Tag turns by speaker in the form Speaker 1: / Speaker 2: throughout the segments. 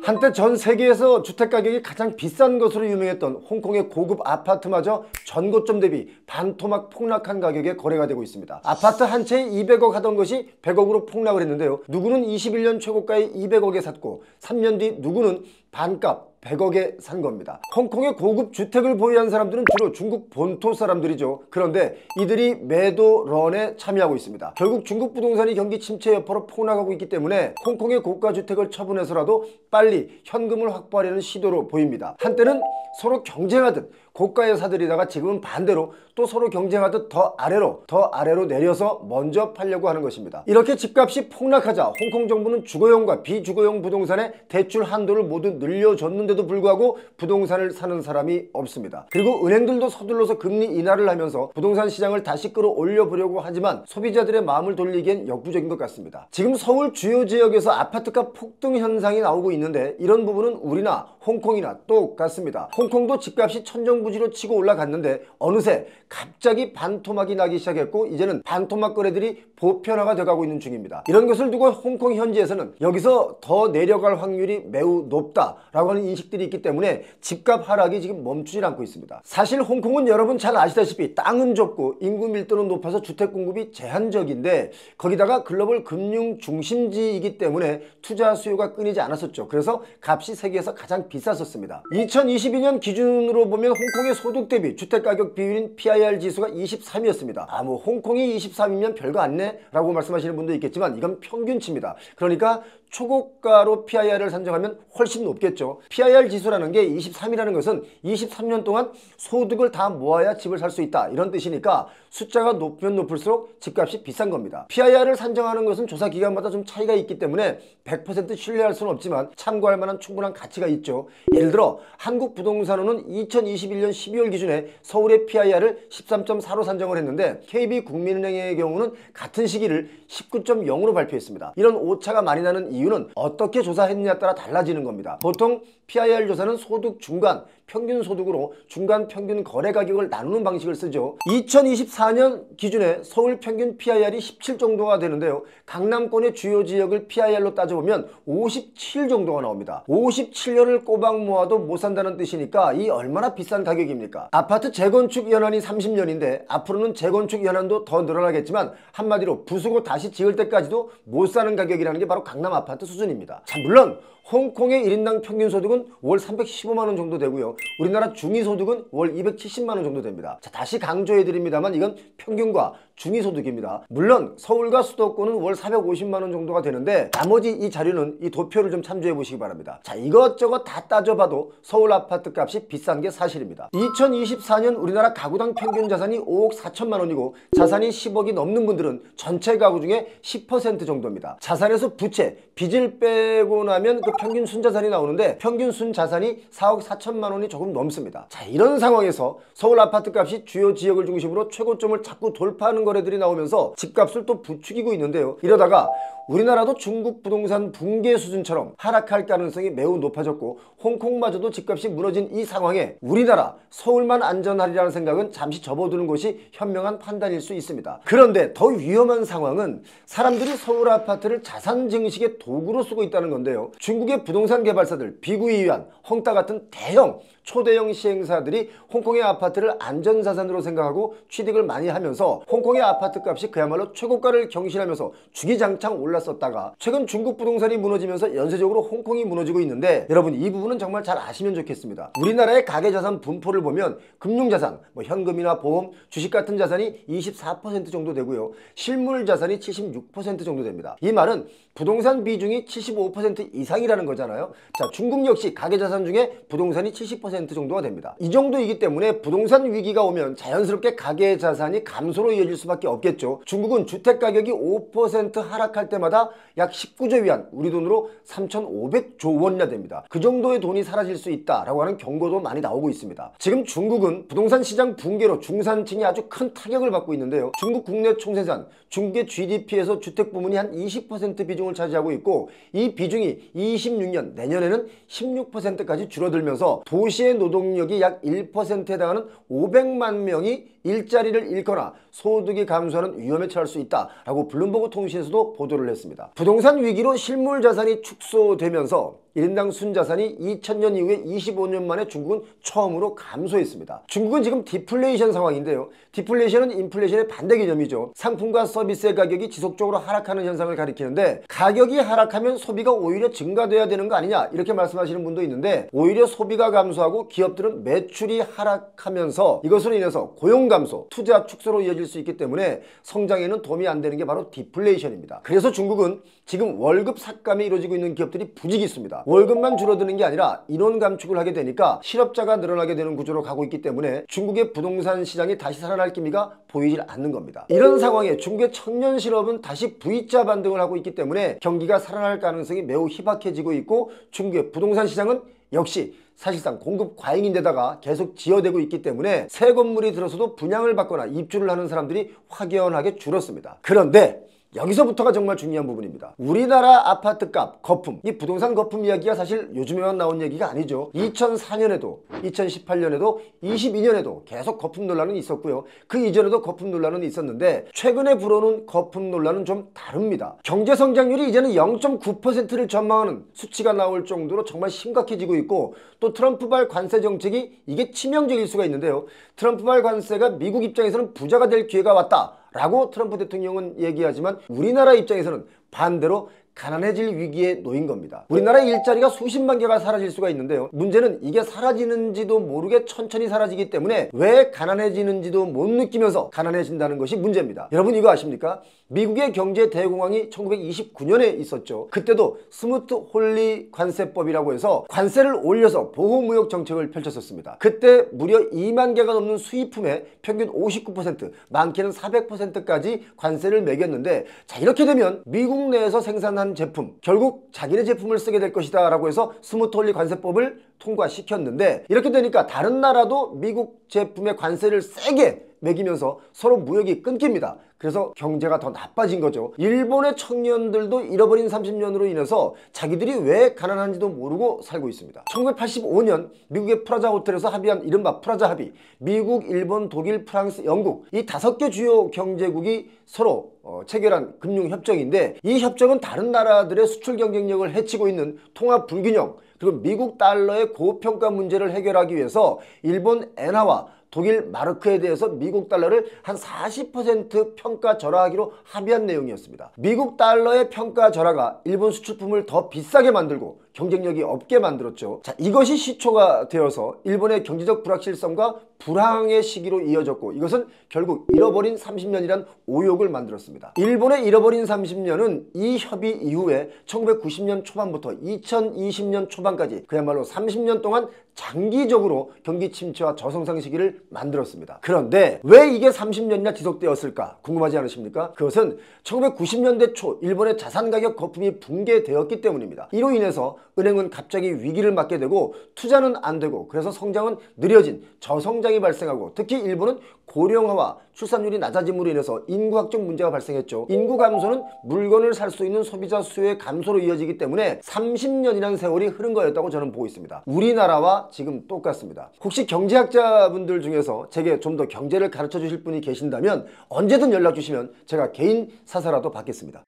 Speaker 1: 한때 전 세계에서 주택가격이 가장 비싼 것으로 유명했던 홍콩의 고급 아파트마저 전고점 대비 반토막 폭락한 가격에 거래가 되고 있습니다. 아파트 한 채에 200억 하던 것이 100억으로 폭락을 했는데요. 누구는 21년 최고가에 200억에 샀고 3년 뒤 누구는 반값 100억에 산 겁니다. 홍콩의 고급 주택을 보유한 사람들은 주로 중국 본토 사람들이죠. 그런데 이들이 매도 런에 참여하고 있습니다. 결국 중국 부동산이 경기 침체 여파로 폭락하고 있기 때문에 홍콩의 고가 주택을 처분해서라도 빨리 현금을 확보하려는 시도로 보입니다. 한때는 서로 경쟁하듯 고가에 사들이다가 지금은 반대로 또 서로 경쟁하듯 더 아래로 내려서 먼저 팔려고 하는 것입니다. 이렇게 집값이 폭락하자 홍콩 정부는 주거용과 비주거용 부동산의 대출 한도를 모두 늘려줬는데도 불구하고 부동산을 사는 사람이 없습니다. 그리고 은행들도 서둘러서 금리 인하를 하면서 부동산 시장을 다시 끌어올려 보려고 하지만 소비자들의 마음을 돌리기엔 역부족인 것 같습니다. 지금 서울 주요 지역에서 아파트값 폭등 현상이 나오고 있는데 이런 부분은 우리나 홍콩이나 똑같습니다. 홍콩도 집값이 천정부지로 치고 올라갔는데 어느새 갑자기 반토막이 나기 시작했고 이제는 반토막 거래들이 보편화가 돼가고 있는 중입니다. 이런 것을 두고 홍콩 현지에서는 여기서 더 내려갈 확률이 매우 높다라고 하는 인식들이 있기 때문에 집값 하락이 지금 멈추질 않고 있습니다. 사실 홍콩은 여러분 잘 아시다시피 땅은 좁고 인구 밀도는 높아서 주택 공급이 제한적인데 거기다가 글로벌 금융 중심지이기 때문에 투자 수요가 끊이지 않았었죠. 그래서 값이 세계에서 가장 비쌌었습니다. 2022년 기준으로 보면 홍콩의 소득 대비 주택가격 비율인 PIR 지수가 23이었습니다. 뭐 홍콩이 23이면 별거 아니네 라고 말씀하시는 분도 있겠지만 이건 평균치입니다. 그러니까 초고가로 PIR을 산정하면 훨씬 높겠죠. PIR 지수라는 게 23이라는 것은 23년 동안 소득을 다 모아야 집을 살 수 있다 이런 뜻이니까 숫자가 높으면 높을수록 집값이 비싼 겁니다. PIR을 산정하는 것은 조사 기간마다 좀 차이가 있기 때문에 100% 신뢰할 수는 없지만 참고할 만한 충분한 가치가 있죠. 예를 들어 한국부동산원은 2021년 12월 기준에 서울의 PIR을 13.4로 산정을 했는데 KB국민은행의 경우는 같은 시기를 19.0으로 발표했습니다. 이런 오차가 많이 나는 이유는 어떻게 조사했느냐에 따라 달라지는 겁니다. 보통 PIR 조사는 소득 중간 평균 소득으로 중간 평균 거래 가격을 나누는 방식을 쓰죠. 2024년 기준에 서울 평균 PIR이 17 정도가 되는데요. 강남권의 주요 지역을 PIR로 따져보면 57 정도가 나옵니다. 57년을 꼬박 모아도 못 산다는 뜻이니까 이 얼마나 비싼 가격입니까? 아파트 재건축 연한이 30년인데 앞으로는 재건축 연한도 더 늘어나겠지만 한마디로 부수고 다시 지을 때까지도 못 사는 가격이라는 게 바로 강남 아파트 수준입니다. 자, 물론 홍콩의 1인당 평균 소득은 월 315만원 정도 되고요. 우리나라 중위소득은 월 270만원 정도 됩니다. 자, 다시 강조해드립니다만 이건 평균과 중위소득입니다. 물론 서울과 수도권은 월 450만원 정도가 되는데 나머지 이 자료는 이 도표를 좀 참조해 보시기 바랍니다. 자, 이것저것 다 따져봐도 서울 아파트 값이 비싼 게 사실입니다. 2024년 우리나라 가구당 평균 자산이 5억 4천만원이고 자산이 10억이 넘는 분들은 전체 가구 중에 10% 정도입니다. 자산에서 부채, 빚을 빼고 나면 그 평균 순자산이 나오는데 평균 순자산이 4억 4천만 원이 조금 넘습니다. 자, 이런 상황에서 서울 아파트 값이 주요 지역을 중심으로 최고점을 자꾸 돌파하는 거래들이 나오면서 집값을 또 부추기고 있는데요. 이러다가 우리나라도 중국 부동산 붕괴 수준처럼 하락할 가능성이 매우 높아졌고 홍콩마저도 집값이 무너진 이 상황에 우리나라 서울만 안전하리라는 생각은 잠시 접어두는 것이 현명한 판단일 수 있습니다. 그런데 더 위험한 상황은 사람들이 서울 아파트를 자산 증식의 도구로 쓰고 있다는 건데요. 중국의 부동산 개발사들 비구이유안, 헝따 같은 대형 초대형 시행사들이 홍콩의 아파트를 안전자산으로 생각하고 취득을 많이 하면서 홍콩의 아파트 값이 그야말로 최고가를 경신하면서 주기장창 올랐었다가 최근 중국 부동산이 무너지면서 연쇄적으로 홍콩이 무너지고 있는데 여러분 이 부분은 정말 잘 아시면 좋겠습니다. 우리나라의 가계자산 분포를 보면 금융자산, 현금이나 보험, 주식 같은 자산이 24% 정도 되고요. 실물자산이 76% 정도 됩니다. 이 말은 부동산 비중이 75% 이상이라는 거잖아요. 자, 중국 역시 가계자산 중에 부동산이 70% 정도가 됩니다. 이 정도이기 때문에 부동산 위기가 오면 자연스럽게 가계자산이 감소로 이어질 수밖에 없겠죠. 중국은 주택가격이 5% 하락할 때마다 약 19조 위안, 우리 돈으로 3,500조 원이나 됩니다. 그 정도의 돈이 사라질 수 있다라고 하는 경고도 많이 나오고 있습니다. 지금 중국은 부동산 시장 붕괴로 중산층이 아주 큰 타격을 받고 있는데요. 중국 국내 총생산, 중국의 GDP에서 주택 부문이 한 20% 비중을 차지하고 있고 이 비중이 26년 내년에는 16%까지 줄어들면서 도시의 노동력이 약 1%에 해당하는 500만 명이 일자리를 잃거나 소득이 감소하는 위험에 처할 수 있다라고 블룸버그 통신에서도 보도를 했습니다. 부동산 위기로 실물 자산이 축소되면서 1인당 순자산이 2000년 이후에 25년 만에 중국은 처음으로 감소했습니다. 중국은 지금 디플레이션 상황인데요. 디플레이션은 인플레이션의 반대 개념이죠. 상품과 서비스의 가격이 지속적으로 하락하는 현상을 가리키는데, 가격이 하락하면 소비가 오히려 증가돼야 되는 거 아니냐 이렇게 말씀하시는 분도 있는데, 오히려 소비가 감소하고 기업들은 매출이 하락하면서 이것으로 인해서 고용 감소, 투자 축소로 이어질 수 있기 때문에 성장에는 도움이 안 되는 게 바로 디플레이션입니다. 그래서 중국은 지금 월급 삭감이 이루어지고 있는 기업들이 부직이 있습니다. 월급만 줄어드는 게 아니라 인원 감축을 하게 되니까 실업자가 늘어나게 되는 구조로 가고 있기 때문에 중국의 부동산 시장이 다시 살아날 기미가 보이질 않는 겁니다. 이런 상황에 중국의 청년 실업은 다시 V자 반등을 하고 있기 때문에 경기가 살아날 가능성이 매우 희박해지고 있고, 중국의 부동산 시장은 역시 사실상 공급 과잉인데다가 계속 지어대고 있기 때문에 새 건물이 들어서도 분양을 받거나 입주를 하는 사람들이 확연하게 줄었습니다. 그런데 여기서부터가 정말 중요한 부분입니다. 우리나라 아파트값 거품, 이 부동산 거품 이야기가 사실 요즘에만 나온 얘기가 아니죠. 2004년에도 2018년에도 22년에도 계속 거품 논란은 있었고요. 그 이전에도 거품 논란은 있었는데, 최근에 불어오는 거품 논란은 좀 다릅니다. 경제 성장률이 이제는 0.9%를 전망하는 수치가 나올 정도로 정말 심각해지고 있고, 또 트럼프발 관세 정책이 이게 치명적일 수가 있는데요. 트럼프발 관세가 미국 입장에서는 부자가 될 기회가 왔다 라고 트럼프 대통령은 얘기하지만, 우리나라 입장에서는 반대로 가난해질 위기에 놓인 겁니다. 우리나라의 일자리가 수십만 개가 사라질 수가 있는데요. 문제는 이게 사라지는지도 모르게 천천히 사라지기 때문에 왜 가난해지는지도 못 느끼면서 가난해진다는 것이 문제입니다. 여러분 이거 아십니까? 미국의 경제 대공황이 1929년에 있었죠. 그때도 스무트 홀리 관세법이라고 해서 관세를 올려서 보호무역 정책을 펼쳤었습니다. 그때 무려 2만 개가 넘는 수입품에 평균 59%, 많게는 400%까지 관세를 매겼는데, 자, 이렇게 되면 미국 내에서 생산한 제품, 결국 자기네 제품을 쓰게 될 것이다 라고 해서 스무트 홀리 관세법을 통과시켰는데, 이렇게 되니까 다른 나라도 미국 제품에 관세를 세게 매기면서 서로 무역이 끊깁니다. 그래서 경제가 더 나빠진 거죠. 일본의 청년들도 잃어버린 30년으로 인해서 자기들이 왜 가난한지도 모르고 살고 있습니다. 1985년 미국의 프라자 호텔에서 합의한 이른바 프라자 합의, 미국, 일본, 독일, 프랑스, 영국 이 5개 주요 경제국이 서로 체결한 금융협정인데, 이 협정은 다른 나라들의 수출 경쟁력을 해치고 있는 통화 불균형, 그리고 미국 달러의 고평가 문제를 해결하기 위해서 일본 엔화와 독일 마르크에 대해서 미국 달러를 한 40% 평가 절하하기로 합의한 내용이었습니다. 미국 달러의 평가 절하가 일본 수출품을 더 비싸게 만들고 경쟁력이 없게 만들었죠. 자, 이것이 시초가 되어서 일본의 경제적 불확실성과 불황의 시기로 이어졌고, 이것은 결국 잃어버린 30년이란 오욕을 만들었습니다. 일본의 잃어버린 30년은 이 협의 이후에 1990년 초반부터 2020년 초반까지 그야말로 30년 동안 장기적으로 경기 침체와 저성장 시기를 만들었습니다. 그런데 왜 이게 30년이나 지속되었을까 궁금하지 않으십니까? 그것은 1990년대 초 일본의 자산 가격 거품이 붕괴되었기 때문입니다. 이로 인해서 은행은 갑자기 위기를 맞게 되고 투자는 안 되고, 그래서 성장은 느려진 저성장이 발생하고, 특히 일본은 고령화와 출산율이 낮아짐으로 인해서 인구학적 문제가 발생했죠. 인구 감소는 물건을 살 수 있는 소비자 수요의 감소로 이어지기 때문에 30년이라는 세월이 흐른 거였다고 저는 보고 있습니다. 우리나라와 지금 똑같습니다. 혹시 경제학자분들 중에서 제게 좀 더 경제를 가르쳐 주실 분이 계신다면 언제든 연락 주시면 제가 개인 사서라도 받겠습니다.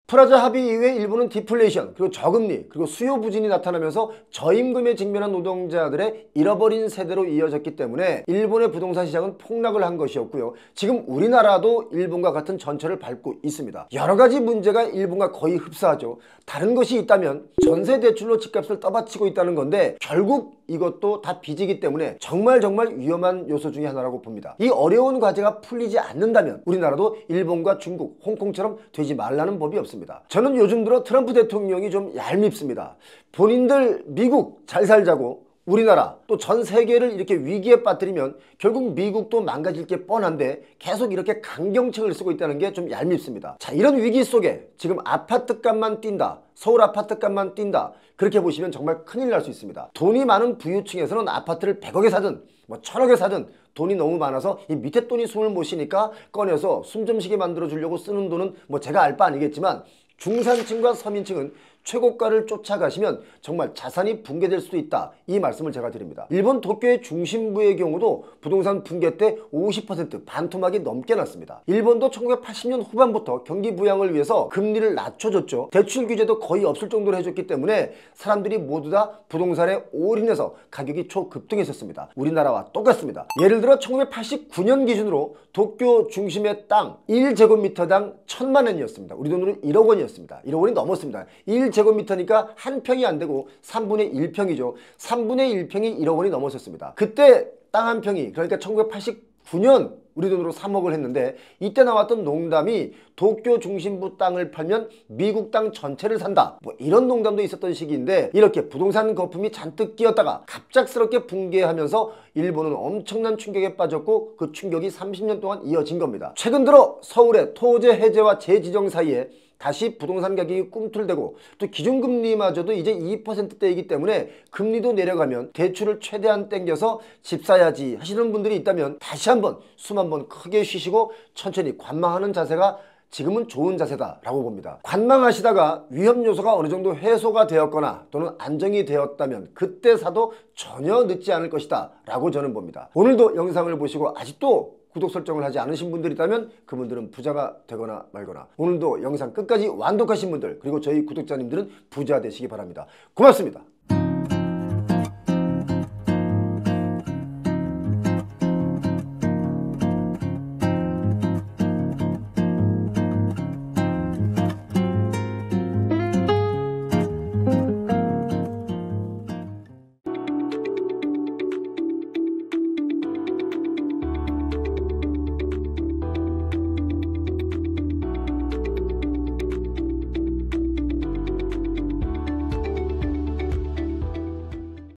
Speaker 1: 프라자 합의 이후에 일본은 디플레이션, 그리고 저금리, 그리고 수요 부진이 나타나면서 저임금에 직면한 노동자들의 잃어버린 세대로 이어졌기 때문에 일본의 부동산 시장은 폭락을 한 것이었고요. 지금 우리나라도 일본과 같은 전철을 밟고 있습니다. 여러 가지 문제가 일본과 거의 흡사하죠. 다른 것이 있다면 전세 대출로 집값을 떠받치고 있다는 건데, 결국 이것도 다 빚이기 때문에 정말 위험한 요소 중에 하나라고 봅니다. 이 어려운 과제가 풀리지 않는다면 우리나라도 일본과 중국, 홍콩처럼 되지 말라는 법이 없습니다. 저는 요즘 들어 트럼프 대통령이 좀 얄밉습니다. 본인들 미국 잘 살자고 우리나라 또 전 세계를 이렇게 위기에 빠뜨리면 결국 미국도 망가질 게 뻔한데 계속 이렇게 강경책을 쓰고 있다는 게 좀 얄밉습니다. 자, 이런 위기 속에 지금 아파트값만 뛴다, 서울 아파트값만 뛴다, 그렇게 보시면 정말 큰일 날 수 있습니다. 돈이 많은 부유층에서는 아파트를 100억에 사든 뭐 1000억에 사든 돈이 너무 많아서 이 밑에 돈이 숨을 못 쉬니까 꺼내서 숨 좀 쉬게 만들어 주려고 쓰는 돈은 뭐 제가 알 바 아니겠지만, 중산층과 서민층은 최고가를 쫓아가시면 정말 자산이 붕괴될 수도 있다, 이 말씀을 제가 드립니다. 일본 도쿄의 중심부의 경우도 부동산 붕괴 때 50% 반토막이 넘게 났습니다. 일본도 1980년 후반부터 경기 부양을 위해서 금리를 낮춰줬죠. 대출 규제도 거의 없을 정도로 해줬기 때문에 사람들이 모두 다 부동산에 올인해서 가격이 초급등했었습니다. 우리나라와 똑같습니다. 예를 들어 1989년 기준으로 도쿄 중심의 땅 1제곱미터당 1000만 원이었습니다. 우리 돈으로 1억 원이었습니다. 1억 원이 넘었습니다. 1제곱미터니까 한 평이 안 되고 3분의 1평이죠. 3분의 1평이 1억 원이 넘었었습니다. 그때 땅 한 평이, 그러니까 1989년 우리 돈으로 3억을 했는데, 이때 나왔던 농담이 도쿄 중심부 땅을 팔면 미국 땅 전체를 산다, 뭐 이런 농담도 있었던 시기인데, 이렇게 부동산 거품이 잔뜩 끼었다가 갑작스럽게 붕괴하면서 일본은 엄청난 충격에 빠졌고, 그 충격이 30년 동안 이어진 겁니다. 최근 들어 서울의 토제 해제와 재지정 사이에 다시 부동산 가격이 꿈틀대고, 또 기준금리마저도 이제 2%대이기 때문에 금리도 내려가면 대출을 최대한 땡겨서 집 사야지 하시는 분들이 있다면 다시 한번 숨 한번 크게 쉬시고 천천히 관망하는 자세가 지금은 좋은 자세다라고 봅니다. 관망하시다가 위험 요소가 어느 정도 해소가 되었거나 또는 안정이 되었다면 그때 사도 전혀 늦지 않을 것이다 라고 저는 봅니다. 오늘도 영상을 보시고 아직도 구독 설정을 하지 않으신 분들이 있다면 그분들은 부자가 되거나 말거나, 오늘도 영상 끝까지 완독하신 분들, 그리고 저희 구독자님들은 부자 되시기 바랍니다. 고맙습니다.